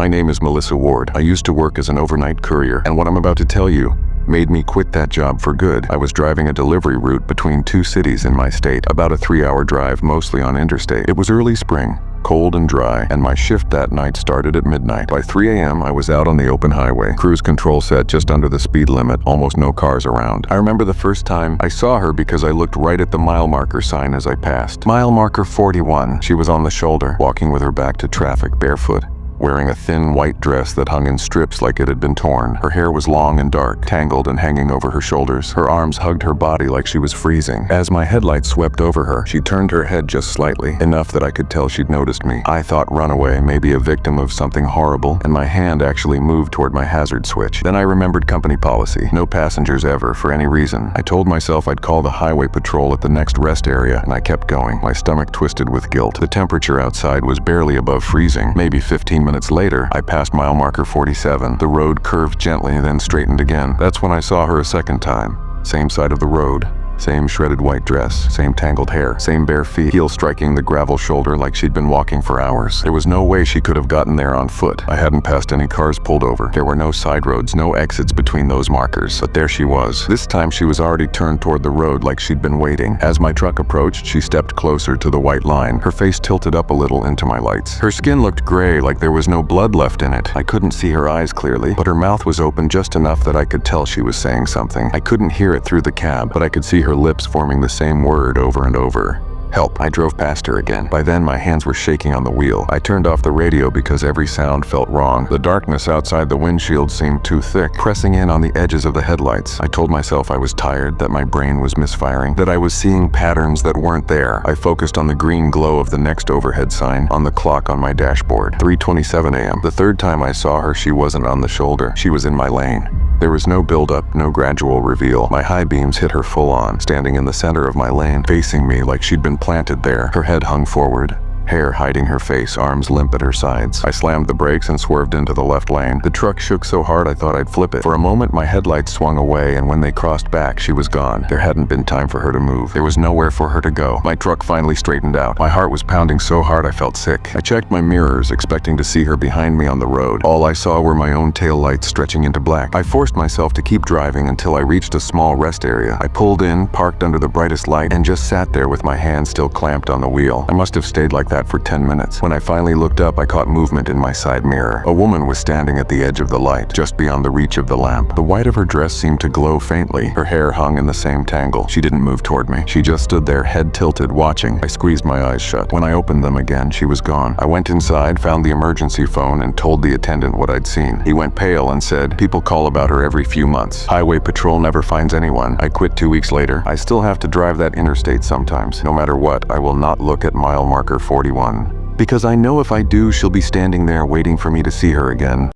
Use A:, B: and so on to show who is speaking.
A: My name is Melissa Ward. I used to work as an overnight courier, and what I'm about to tell you made me quit that job for good. I was driving a delivery route between two cities in my state, about a 3-hour drive, mostly on interstate. It was early spring, cold and dry, and my shift that night started at midnight. By 3 a.m., I was out on the open highway. Cruise control set just under the speed limit, almost no cars around. I remember the first time I saw her because I looked right at the mile marker sign as I passed. Mile marker 41. She was on the shoulder, walking with her back to traffic, barefoot, wearing a thin white dress that hung in strips like it had been torn. Her hair was long and dark, tangled and hanging over her shoulders. Her arms hugged her body like she was freezing. As my headlights swept over her, she turned her head just slightly, enough that I could tell she'd noticed me. I thought runaway, maybe a victim of something horrible, and my hand actually moved toward my hazard switch. Then I remembered company policy. No passengers ever, for any reason. I told myself I'd call the highway patrol at the next rest area, and I kept going, my stomach twisted with guilt. The temperature outside was barely above freezing. Maybe 15 minutes later, I passed mile marker 47. The road curved gently, then straightened again. That's when I saw her a second time. Same side of the road. Same shredded white dress, same tangled hair, same bare feet, heel striking the gravel shoulder like she'd been walking for hours. There was no way she could have gotten there on foot. I hadn't passed any cars pulled over. There were no side roads, no exits between those markers. But there she was. This time she was already turned toward the road like she'd been waiting. As my truck approached, she stepped closer to the white line, her face tilted up a little into my lights. Her skin looked gray, like there was no blood left in it. I couldn't see her eyes clearly, but her mouth was open just enough that I could tell she was saying something. I couldn't hear it through the cab, but I could see her lips forming the same word over and over. Help. I drove past her again. By then, my hands were shaking on the wheel. I turned off the radio because every sound felt wrong. The darkness outside the windshield seemed too thick, pressing in on the edges of the headlights. I told myself I was tired, that my brain was misfiring, that I was seeing patterns that weren't there. I focused on the green glow of the next overhead sign, on the clock on my dashboard. 3:27 a.m. The third time I saw her, she wasn't on the shoulder. She was in my lane. There was no build-up, no gradual reveal. My high beams hit her full-on, standing in the center of my lane, facing me like she'd been planted there. Her head hung forward, hair hiding her face, arms limp at her sides. I slammed the brakes and swerved into the left lane. The truck shook so hard I thought I'd flip it. For a moment, my headlights swung away, and when they crossed back, she was gone. There hadn't been time for her to move. There was nowhere for her to go. My truck finally straightened out. My heart was pounding so hard I felt sick. I checked my mirrors, expecting to see her behind me on the road. All I saw were my own tail lights stretching into black. I forced myself to keep driving until I reached a small rest area. I pulled in, parked under the brightest light, and just sat there with my hands still clamped on the wheel. I must have stayed like that for 10 minutes. When I finally looked up, I caught movement in my side mirror. A woman was standing at the edge of the light, just beyond the reach of the lamp. The white of her dress seemed to glow faintly. Her hair hung in the same tangle. She didn't move toward me. She just stood there, head tilted, watching. I squeezed my eyes shut. When I opened them again, she was gone. I went inside, found the emergency phone, and told the attendant what I'd seen. He went pale and said, "People call about her every few months. Highway patrol never finds anyone." I quit 2 weeks later. I still have to drive that interstate sometimes. No matter what, I will not look at mile marker 41. Because I know if I do, she'll be standing there waiting for me to see her again.